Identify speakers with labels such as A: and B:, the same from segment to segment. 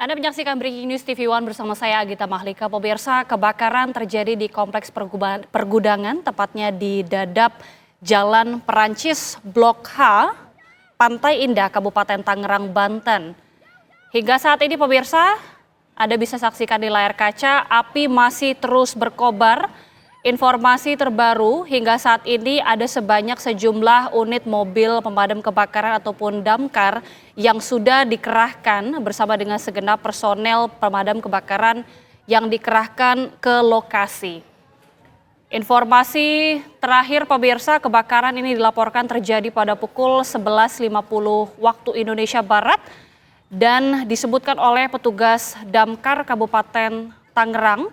A: Anda menyaksikan Breaking News TV One bersama saya Agita Mahlika. Pemirsa, kebakaran terjadi di kompleks pergudangan, tepatnya di Dadap Jalan Perancis Blok H, Pantai Indah, Kabupaten Tangerang, Banten. Hingga saat ini pemirsa, Anda bisa saksikan di layar kaca, api masih terus berkobar. Informasi terbaru hingga saat ini ada sebanyak sejumlah unit mobil pemadam kebakaran ataupun damkar yang sudah dikerahkan bersama dengan segenap personel pemadam kebakaran yang dikerahkan ke lokasi. Informasi terakhir pemirsa, kebakaran ini dilaporkan terjadi pada pukul 11.50 waktu Indonesia Barat dan disebutkan oleh petugas damkar Kabupaten Tangerang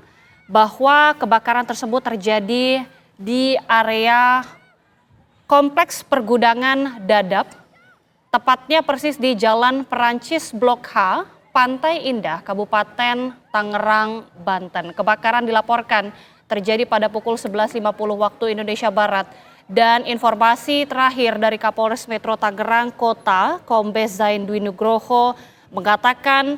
A: bahwa kebakaran tersebut terjadi di area kompleks pergudangan Dadap, tepatnya persis di Jalan Perancis Blok H, Pantai Indah, Kabupaten Tangerang, Banten. Kebakaran dilaporkan terjadi pada pukul 11.50 waktu Indonesia Barat. Dan informasi terakhir dari Kapolres Metro Tangerang Kota, Kombes Zain Dwi Nugroho, mengatakan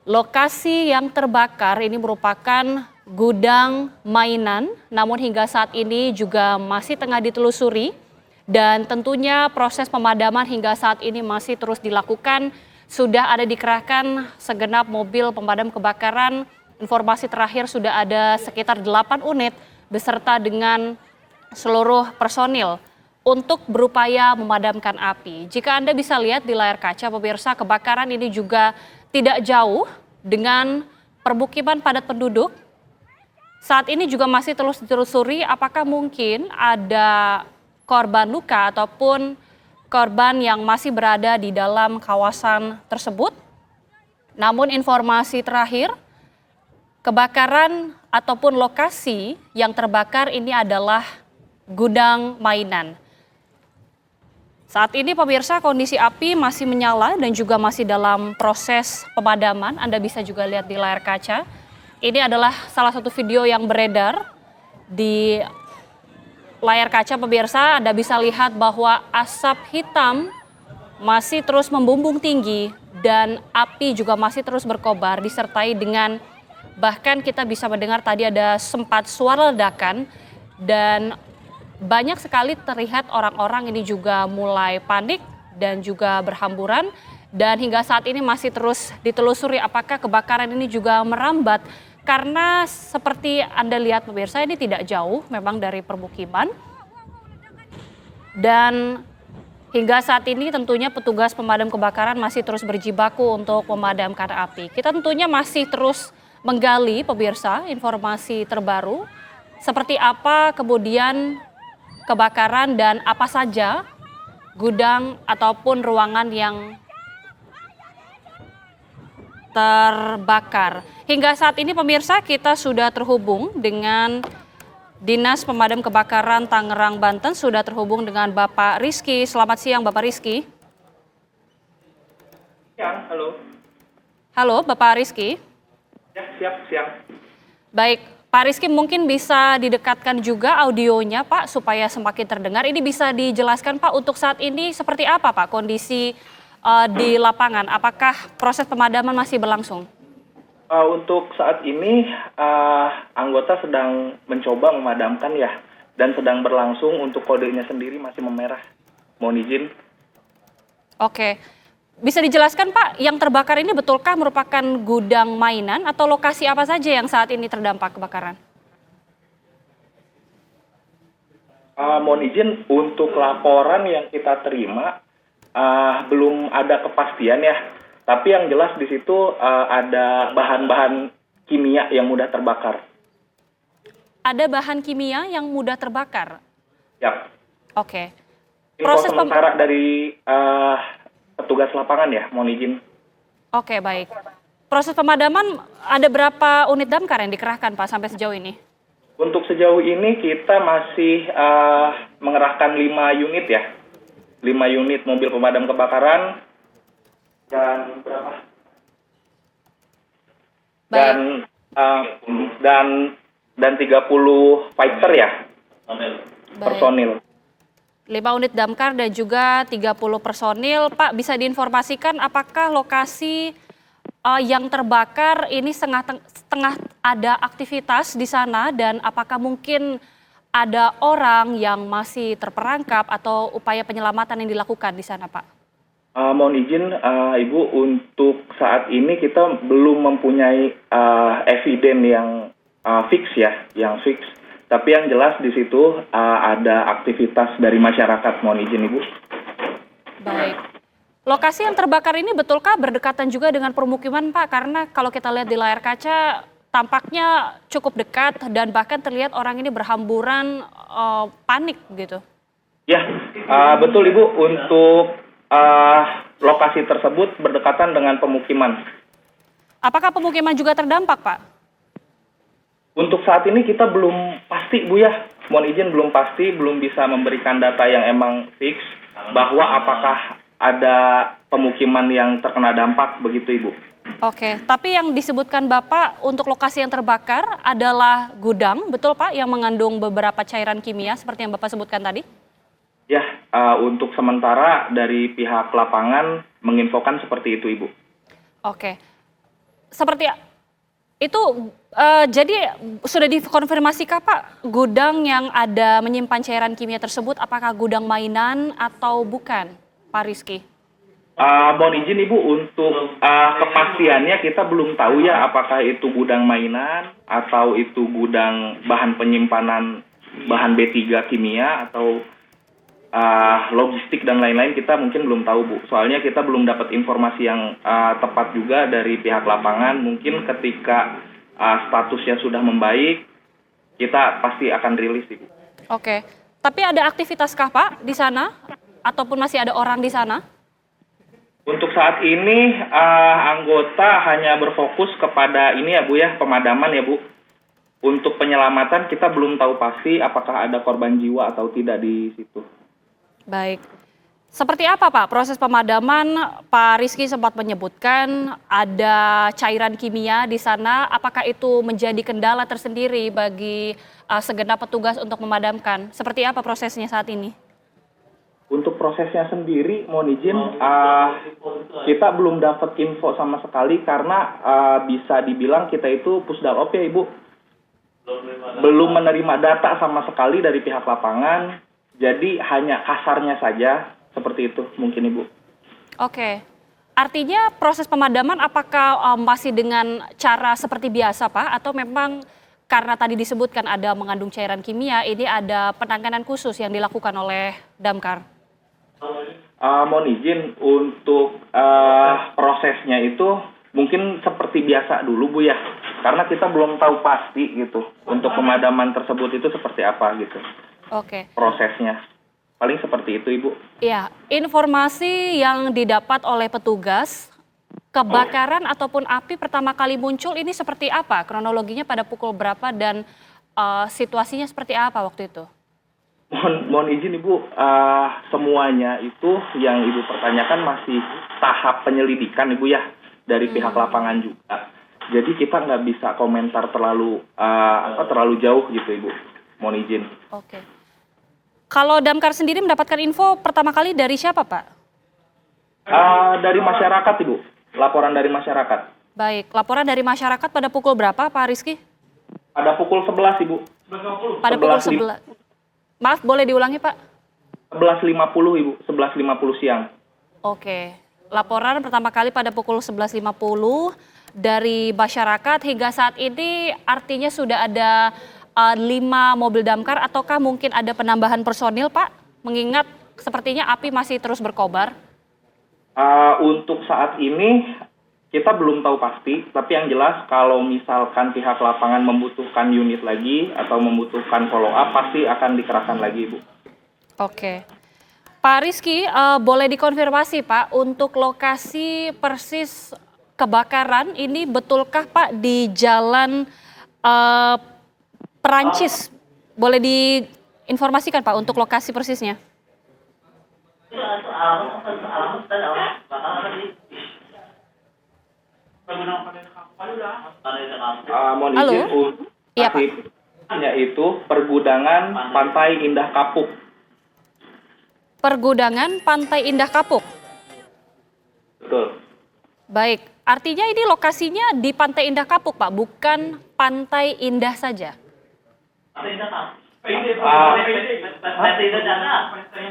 A: lokasi yang terbakar ini merupakan gudang mainan, namun hingga saat ini juga masih tengah ditelusuri dan tentunya proses pemadaman hingga saat ini masih terus dilakukan. Sudah ada dikerahkan segenap mobil pemadam kebakaran. Informasi terakhir sudah ada sekitar 8 unit beserta dengan seluruh personil untuk berupaya memadamkan api. Jika Anda bisa lihat di layar kaca pemirsa, kebakaran ini juga tidak jauh dengan permukiman padat penduduk. Saat ini juga masih terus ditelusuri apakah mungkin ada korban luka ataupun korban yang masih berada di dalam kawasan tersebut. Namun informasi terakhir, kebakaran ataupun lokasi yang terbakar ini adalah gudang mainan. Saat ini pemirsa, kondisi api masih menyala dan juga masih dalam proses pemadaman. Anda bisa juga lihat di layar kaca. Ini adalah salah satu video yang beredar di layar kaca pemirsa. Anda bisa lihat bahwa asap hitam masih terus membumbung tinggi dan api juga masih terus berkobar disertai dengan bahkan kita bisa mendengar tadi ada sempat suara ledakan dan banyak sekali terlihat orang-orang ini juga mulai panik dan juga berhamburan. Dan hingga saat ini masih terus ditelusuri apakah kebakaran ini juga merambat. Karena seperti Anda lihat pemirsa, ini tidak jauh memang dari permukiman. Dan hingga saat ini tentunya petugas pemadam kebakaran masih terus berjibaku untuk memadamkan api. Kita tentunya masih terus menggali pemirsa informasi terbaru. Seperti apa kemudian kebakaran dan apa saja gudang ataupun ruangan yang terbakar. Hingga saat ini pemirsa kita sudah terhubung dengan Dinas Pemadam Kebakaran Tangerang, Banten, sudah terhubung dengan Bapak Rizky. Selamat siang Bapak Rizky.
B: Siang, halo.
A: Halo Bapak Rizky.
B: Ya, siang.
A: Baik, Pak Rizky mungkin bisa didekatkan juga audionya Pak supaya semakin terdengar. Ini bisa dijelaskan Pak untuk saat ini seperti apa Pak kondisi di lapangan, apakah proses pemadaman masih berlangsung?
B: Untuk saat ini anggota sedang mencoba memadamkan ya, dan sedang berlangsung. Untuk kodenya sendiri masih memerah. Mohon izin.
A: Oke, bisa dijelaskan Pak, yang terbakar ini betulkah merupakan gudang mainan atau lokasi apa saja yang saat ini terdampak kebakaran?
B: Mohon izin, untuk laporan yang kita terima belum ada kepastian ya, tapi yang jelas di situ ada bahan-bahan kimia yang mudah terbakar. Ada
A: bahan kimia yang mudah terbakar?
B: Ya.
A: Oke.
B: Proses sementara dari petugas lapangan ya, mohon izin.
A: Oke, baik. Proses pemadaman ada berapa unit damkar yang dikerahkan Pak sampai sejauh ini?
B: Untuk sejauh ini kita masih mengerahkan 5 unit ya. 5 unit mobil pemadam kebakaran dan berapa? Dan 30 fighter ya. Personil.
A: 5 unit damkar dan juga 30 personil. Pak, bisa diinformasikan apakah lokasi yang terbakar ini setengah ada aktivitas di sana dan apakah mungkin ada orang yang masih terperangkap atau upaya penyelamatan yang dilakukan di sana, Pak?
B: Mohon izin, Ibu, untuk saat ini kita belum mempunyai eviden yang fix ya, yang fix. Tapi yang jelas di situ ada aktivitas dari masyarakat. Mohon izin, Ibu.
A: Baik. Lokasi yang terbakar ini betulkah berdekatan juga dengan permukiman, Pak? Karena kalau kita lihat di layar kaca tampaknya cukup dekat dan bahkan terlihat orang ini berhamburan panik gitu.
B: Ya, betul Ibu. Untuk lokasi tersebut berdekatan dengan pemukiman.
A: Apakah pemukiman juga terdampak, Pak?
B: Untuk saat ini kita belum pasti, Bu ya. Mohon izin belum pasti, belum bisa memberikan data yang emang fix bahwa apakah ada pemukiman yang terkena dampak begitu, Ibu.
A: Oke, tapi yang disebutkan Bapak untuk lokasi yang terbakar adalah gudang, betul Pak, yang mengandung beberapa cairan kimia seperti yang Bapak sebutkan tadi?
B: Ya, untuk sementara dari pihak lapangan menginfokan seperti itu, Ibu.
A: Oke, seperti itu jadi sudah dikonfirmasikah Pak gudang yang ada menyimpan cairan kimia tersebut apakah gudang mainan atau bukan, Pak Rizky?
B: Mohon izin Ibu, untuk kepastiannya kita belum tahu ya apakah itu gudang mainan atau itu gudang bahan penyimpanan bahan B3 kimia atau logistik dan lain-lain, kita mungkin belum tahu, Bu. Soalnya kita belum dapat informasi yang tepat juga dari pihak lapangan. Mungkin ketika statusnya sudah membaik, kita pasti akan rilis, Ibu.
A: Oke, tapi ada aktivitas-kah Pak di sana? Ataupun masih ada orang di sana?
B: Untuk saat ini anggota hanya berfokus kepada ini ya Bu ya, pemadaman ya Bu. Untuk penyelamatan kita belum tahu pasti apakah ada korban jiwa atau tidak di situ.
A: Baik. Seperti apa Pak proses pemadaman? Pak Rizky sempat menyebutkan ada cairan kimia di sana. Apakah itu menjadi kendala tersendiri bagi segenap petugas untuk memadamkan? Seperti apa prosesnya saat ini?
B: Untuk prosesnya sendiri, mohon izin, kita belum dapat info sama sekali karena bisa dibilang kita itu pusdalop ya Ibu. Belum menerima data sama sekali dari pihak lapangan. Jadi hanya kasarnya saja seperti itu mungkin Ibu.
A: Oke, artinya proses pemadaman apakah masih dengan cara seperti biasa Pak? Atau memang karena tadi disebutkan ada mengandung cairan kimia, ini ada penanganan khusus yang dilakukan oleh Damkar?
B: Mohon izin untuk prosesnya itu mungkin seperti biasa dulu Bu ya. Karena kita belum tahu pasti gitu untuk pemadaman tersebut itu seperti apa gitu.
A: Oke.
B: Prosesnya. Paling seperti itu, Ibu.
A: Iya, informasi yang didapat oleh petugas, kebakaran ataupun api pertama kali muncul ini seperti apa? Kronologinya pada pukul berapa dan situasinya seperti apa waktu itu?
B: Mohon izin, Ibu, semuanya itu yang Ibu pertanyakan masih tahap penyelidikan, Ibu ya, dari pihak lapangan juga. Jadi kita nggak bisa komentar terlalu jauh gitu, Ibu. Mohon izin.
A: Oke. Kalau Damkar sendiri mendapatkan info pertama kali dari siapa, Pak?
B: Dari masyarakat, Ibu. Laporan dari masyarakat.
A: Baik, laporan dari masyarakat pada pukul berapa, Pak Rizky?
B: Pada pukul 11, Ibu.
A: Pada pukul 11. Maaf, boleh diulangi, Pak?
B: 11.50, Ibu. 11.50 siang.
A: Oke. Laporan pertama kali pada pukul 11.50 dari masyarakat hingga saat ini artinya sudah ada 5 mobil damkar ataukah mungkin ada penambahan personil Pak? Mengingat sepertinya api masih terus berkobar.
B: Untuk saat ini kita belum tahu pasti, tapi yang jelas kalau misalkan pihak lapangan membutuhkan unit lagi atau membutuhkan follow up pasti akan dikerahkan lagi Bu.
A: Oke. Pak Rizky, boleh dikonfirmasi Pak untuk lokasi persis kebakaran ini betulkah Pak di Jalan Perancis, boleh diinformasikan Pak untuk lokasi persisnya?
B: Mohon
A: Halo?
B: izin untuk
A: Iya, Pak.
B: yaitu Pergudangan Pantai Indah Kapuk.
A: Pergudangan Pantai Indah Kapuk.
B: Betul.
A: Baik, artinya ini lokasinya di Pantai Indah Kapuk, Pak, bukan Pantai Indah saja.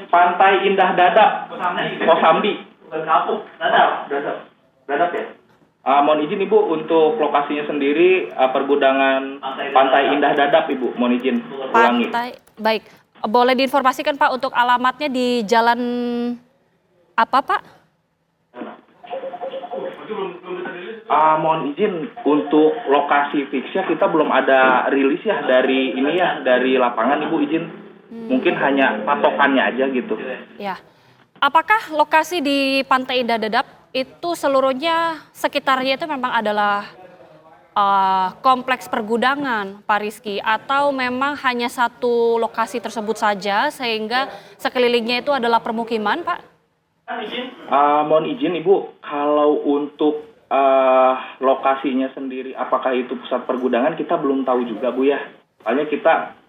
B: Pantai Indah Dadap, Kosambi. Dadap ya? Mohon izin Ibu, untuk lokasinya sendiri pergudangan Pantai Indah Dadap, Ibu. Mohon izin ulangi.
A: Baik. Boleh diinformasikan Pak untuk alamatnya di jalan apa Pak?
B: Mohon izin untuk lokasi fixnya kita belum ada rilis ya dari ini ya, dari lapangan Ibu izin. Mungkin hanya patokannya aja gitu.
A: Ya. Apakah lokasi di Pantai Indah Dadap itu seluruhnya sekitarnya itu memang adalah kompleks pergudangan, Pak Rizky, atau memang hanya satu lokasi tersebut saja sehingga sekelilingnya itu adalah permukiman, Pak?
B: Mohon izin Ibu, kalau untuk lokasinya sendiri, apakah itu pusat pergudangan kita belum tahu juga Bu ya. Soalnya kita